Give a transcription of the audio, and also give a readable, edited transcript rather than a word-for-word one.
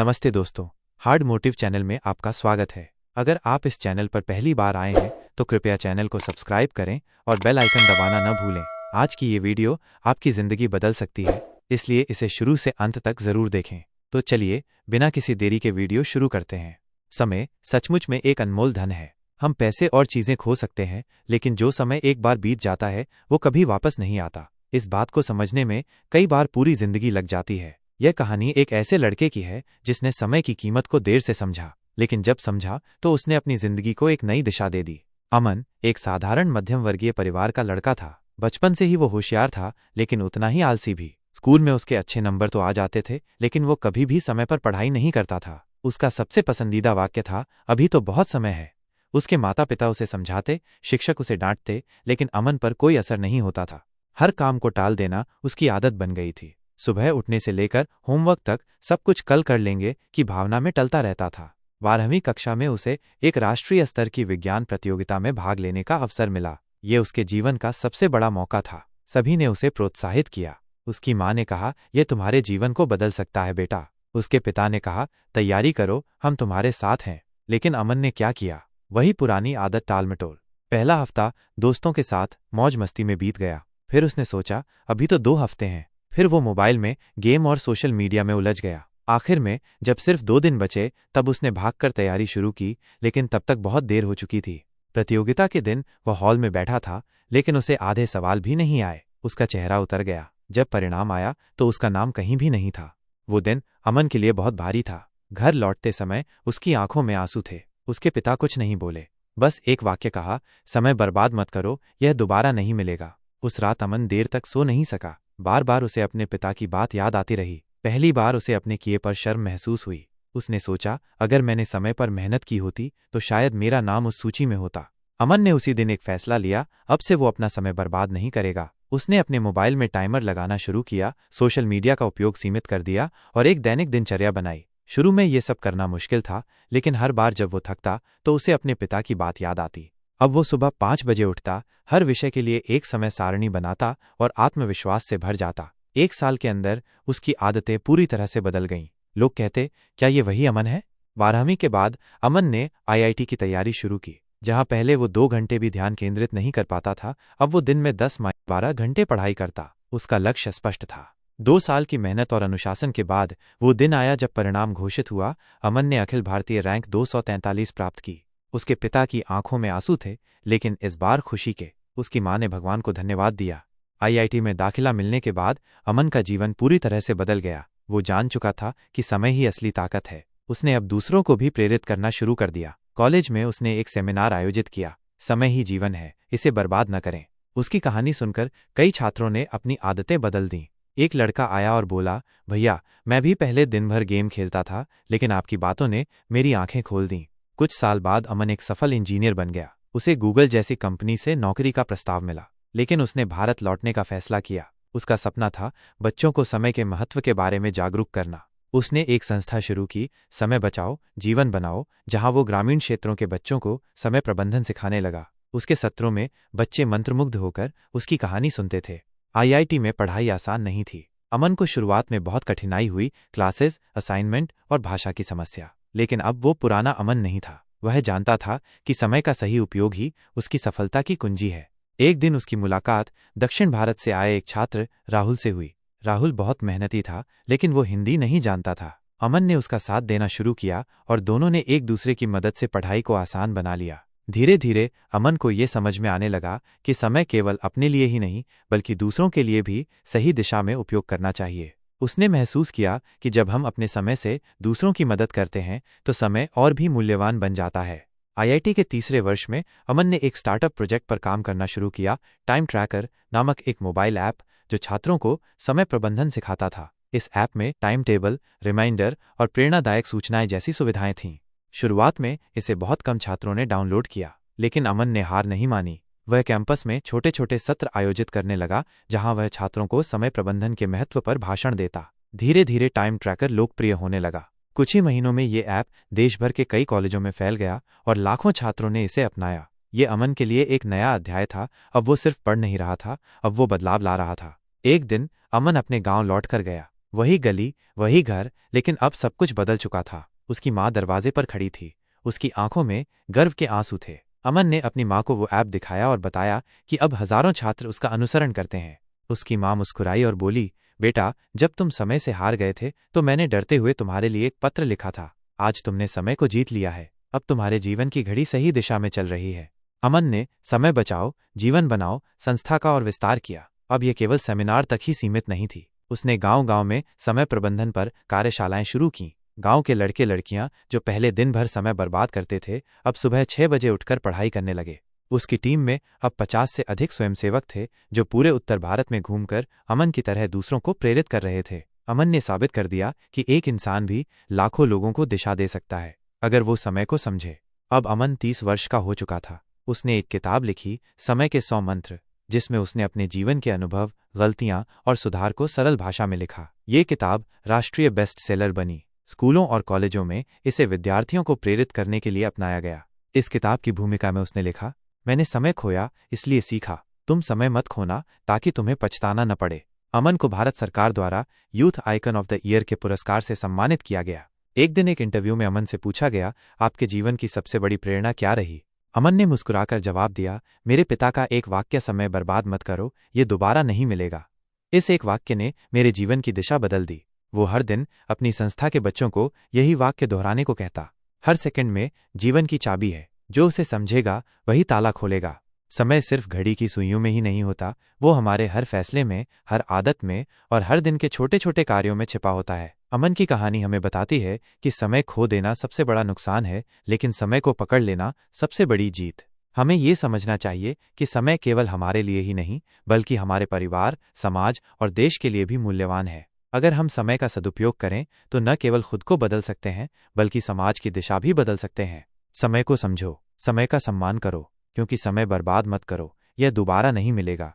नमस्ते दोस्तों, hard motive channel में आपका स्वागत है। अगर आप इस चैनल पर पहली बार आए हैं तो कृपया चैनल को सब्सक्राइब करें और बेल आइकन दबाना न भूलें। आज की ये वीडियो आपकी ज़िंदगी बदल सकती है, इसलिए इसे शुरू से अंत तक ज़रूर देखें। तो चलिए बिना किसी देरी के वीडियो शुरू करते हैं। समय सचमुच में एक अनमोल धन है। हम पैसे और चीज़ें खो सकते हैं, लेकिन जो समय एक बार बीत जाता है वो कभी वापस नहीं आता। इस बात को समझने में कई बार पूरी जिंदगी लग जाती है। यह कहानी एक ऐसे लड़के की है जिसने समय की कीमत को देर से समझा, लेकिन जब समझा तो उसने अपनी जिंदगी को एक नई दिशा दे दी। अमन एक साधारण मध्यम वर्गीय परिवार का लड़का था। बचपन से ही वो होशियार था, लेकिन उतना ही आलसी भी। स्कूल में उसके अच्छे नंबर तो आ जाते थे, लेकिन वो कभी भी समय पर पढ़ाई नहीं करता था। उसका सबसे पसंदीदा वाक्य था, अभी तो बहुत समय है। उसके माता पिता उसे समझाते, शिक्षक उसे डांटते, लेकिन अमन पर कोई असर नहीं होता था। हर काम को टाल देना उसकी आदत बन गई थी। सुबह उठने से लेकर होमवर्क तक सब कुछ कल कर लेंगे की भावना में टलता रहता था। 12वीं कक्षा में उसे एक राष्ट्रीय स्तर की विज्ञान प्रतियोगिता में भाग लेने का अवसर मिला। ये उसके जीवन का सबसे बड़ा मौका था। सभी ने उसे प्रोत्साहित किया। उसकी माँ ने कहा, यह तुम्हारे जीवन को बदल सकता है बेटा। उसके पिता ने कहा, तैयारी करो, हम तुम्हारे साथ हैं। लेकिन अमन ने क्या किया? वही पुरानी आदत, टालमटोल। पहला हफ्ता दोस्तों के साथ मौज मस्ती में बीत गया। फिर उसने सोचा, अभी तो 2 हफ्ते हैं। फिर वो मोबाइल में गेम और सोशल मीडिया में उलझ गया। आखिर में जब सिर्फ 2 दिन बचे तब उसने भागकर तैयारी शुरू की, लेकिन तब तक बहुत देर हो चुकी थी। प्रतियोगिता के दिन वह हॉल में बैठा था, लेकिन उसे आधे सवाल भी नहीं आए। उसका चेहरा उतर गया। जब परिणाम आया तो उसका नाम कहीं भी नहीं था। वो दिन अमन के लिए बहुत भारी था। घर लौटते समय उसकी आंखों में आंसू थे। उसके पिता कुछ नहीं बोले, बस एक वाक्य कहा, समय बर्बाद मत करो, यह दोबारा नहीं मिलेगा। उस रात अमन देर तक सो नहीं सका। बार बार उसे अपने पिता की बात याद आती रही। पहली बार उसे अपने किए पर शर्म महसूस हुई। उसने सोचा, अगर मैंने समय पर मेहनत की होती तो शायद मेरा नाम उस सूची में होता। अमन ने उसी दिन एक फैसला लिया, अब से वो अपना समय बर्बाद नहीं करेगा। उसने अपने मोबाइल में टाइमर लगाना शुरू किया, सोशल मीडिया का उपयोग सीमित कर दिया और एक दैनिक दिनचर्या बनाई। शुरू में ये सब करना मुश्किल था, लेकिन हर बार जब वो थकता तो उसे अपने पिता की बात याद आती। अब वो सुबह 5 बजे उठता, हर विषय के लिए एक समय सारणी बनाता और आत्मविश्वास से भर जाता। 1 साल के अंदर उसकी आदतें पूरी तरह से बदल गईं। लोग कहते, क्या ये वही अमन है? 12वीं के बाद अमन ने IIT की तैयारी शुरू की। जहां पहले वो 2 घंटे भी ध्यान केंद्रित नहीं कर पाता था, अब वो दिन में 10-12 घंटे पढ़ाई करता। उसका लक्ष्य स्पष्ट था। 2 साल की मेहनत और अनुशासन के बाद वो दिन आया जब परिणाम घोषित हुआ। अमन ने अखिल भारतीय रैंक 243 प्राप्त की। उसके पिता की आंखों में आंसू थे, लेकिन इस बार खुशी के। उसकी मां ने भगवान को धन्यवाद दिया। IIT में दाखिला मिलने के बाद अमन का जीवन पूरी तरह से बदल गया। वो जान चुका था कि समय ही असली ताकत है। उसने अब दूसरों को भी प्रेरित करना शुरू कर दिया। कॉलेज में उसने एक सेमिनार आयोजित किया, समय ही जीवन है, इसे बर्बाद न करें। उसकी कहानी सुनकर कई छात्रों ने अपनी आदतें बदल दीं। एक लड़का आया और बोला, भैया, मैं भी पहले दिन भर गेम खेलता था, लेकिन आपकी बातों ने मेरी आंखें खोल दीं। कुछ साल बाद अमन एक सफल इंजीनियर बन गया। उसे गूगल जैसी कंपनी से नौकरी का प्रस्ताव मिला, लेकिन उसने भारत लौटने का फैसला किया। उसका सपना था बच्चों को समय के महत्व के बारे में जागरूक करना। उसने एक संस्था शुरू की, समय बचाओ जीवन बनाओ, जहां वो ग्रामीण क्षेत्रों के बच्चों को समय प्रबंधन सिखाने लगा। उसके सत्रों में बच्चे मंत्रमुग्ध होकर उसकी कहानी सुनते थे। IIT में पढ़ाई आसान नहीं थी। अमन को शुरुआत में बहुत कठिनाई हुई, क्लासेस, असाइनमेंट और भाषा की समस्या। लेकिन अब वो पुराना अमन नहीं था। वह जानता था कि समय का सही उपयोग ही उसकी सफलता की कुंजी है। एक दिन उसकी मुलाकात दक्षिण भारत से आए एक छात्र राहुल से हुई। राहुल बहुत मेहनती था, लेकिन वो हिंदी नहीं जानता था। अमन ने उसका साथ देना शुरू किया और दोनों ने एक दूसरे की मदद से पढ़ाई को आसान बना लिया। धीरे धीरे अमन को ये समझ में आने लगा कि समय केवल अपने लिए ही नहीं, बल्कि दूसरों के लिए भी सही दिशा में उपयोग करना चाहिए। उसने महसूस किया कि जब हम अपने समय से दूसरों की मदद करते हैं तो समय और भी मूल्यवान बन जाता है। IIT के तीसरे वर्ष में अमन ने एक स्टार्टअप प्रोजेक्ट पर काम करना शुरू किया, टाइम ट्रैकर नामक एक मोबाइल ऐप जो छात्रों को समय प्रबंधन सिखाता था। इस ऐप में टाइम टेबल, रिमाइंडर और प्रेरणादायक सूचनाएं जैसी सुविधाएं थीं। शुरुआत में इसे बहुत कम छात्रों ने डाउनलोड किया, लेकिन अमन ने हार नहीं मानी। वह कैंपस में छोटे छोटे सत्र आयोजित करने लगा, जहां वह छात्रों को समय प्रबंधन के महत्व पर भाषण देता। धीरे धीरे टाइम ट्रैकर लोकप्रिय होने लगा। कुछ ही महीनों में ये ऐप देश भर के कई कॉलेजों में फैल गया और लाखों छात्रों ने इसे अपनाया। ये अमन के लिए एक नया अध्याय था। अब वो सिर्फ पढ़ नहीं रहा था, अब वो बदलाव ला रहा था। एक दिन अमन अपने गांव लौट कर गया। वही गली, वही घर, लेकिन अब सब कुछ बदल चुका था। उसकी माँ दरवाजे पर खड़ी थी। उसकी आंखों में गर्व के आंसू थे। अमन ने अपनी माँ को वो ऐप दिखाया और बताया कि अब हजारों छात्र उसका अनुसरण करते हैं। उसकी माँ मुस्कुराई और बोली, बेटा, जब तुम समय से हार गए थे तो मैंने डरते हुए तुम्हारे लिए एक पत्र लिखा था। आज तुमने समय को जीत लिया है। अब तुम्हारे जीवन की घड़ी सही दिशा में चल रही है। अमन ने समय बचाओ जीवन बनाओ संस्था का और विस्तार किया। अब यह केवल सेमिनार तक ही सीमित नहीं थी। उसने गांव-गांव में समय प्रबंधन पर कार्यशालाएं शुरू कीं। गांव के लड़के लड़कियां जो पहले दिन भर समय बर्बाद करते थे, अब सुबह 6 बजे उठकर पढ़ाई करने लगे। उसकी टीम में अब 50 से अधिक स्वयंसेवक थे जो पूरे उत्तर भारत में घूमकर अमन की तरह दूसरों को प्रेरित कर रहे थे। अमन ने साबित कर दिया कि एक इंसान भी लाखों लोगों को दिशा दे सकता है, अगर वो समय को समझे। अब अमन 30 वर्ष का हो चुका था। उसने एक किताब लिखी, समय के 100 मंत्र, जिसमें उसने अपने जीवन के अनुभव, गलतियां और सुधार को सरल भाषा में लिखा। ये किताब राष्ट्रीय बेस्ट सेलर बनी। स्कूलों और कॉलेजों में इसे विद्यार्थियों को प्रेरित करने के लिए अपनाया गया। इस किताब की भूमिका में उसने लिखा, मैंने समय खोया इसलिए सीखा, तुम समय मत खोना ताकि तुम्हें पछताना न पड़े। अमन को भारत सरकार द्वारा youth icon of the year के पुरस्कार से सम्मानित किया गया। एक दिन एक इंटरव्यू में अमन से पूछा गया, आपके जीवन की सबसे बड़ी प्रेरणा क्या रही? अमन ने मुस्कुराकर जवाब दिया, मेरे पिता का एक वाक्य, समय बर्बाद मत करो, ये दोबारा नहीं मिलेगा। इस एक वाक्य ने मेरे जीवन की दिशा बदल दी। वो हर दिन अपनी संस्था के बच्चों को यही वाक्य दोहराने को कहता। हर सेकंड में जीवन की चाबी है, जो उसे समझेगा वही ताला खोलेगा। समय सिर्फ घड़ी की सुइयों में ही नहीं होता, वो हमारे हर फैसले में, हर आदत में और हर दिन के छोटे छोटे कार्यों में छिपा होता है। अमन की कहानी हमें बताती है कि समय खो देना सबसे बड़ा नुकसान है, लेकिन समय को पकड़ लेना सबसे बड़ी जीत। हमें ये समझना चाहिए कि समय केवल हमारे लिए ही नहीं, बल्कि हमारे परिवार, समाज और देश के लिए भी मूल्यवान है। अगर हम समय का सदुपयोग करें तो न केवल खुद को बदल सकते हैं, बल्कि समाज की दिशा भी बदल सकते हैं। समय को समझो, समय का सम्मान करो, क्योंकि समय बर्बाद मत करो, यह दोबारा नहीं मिलेगा।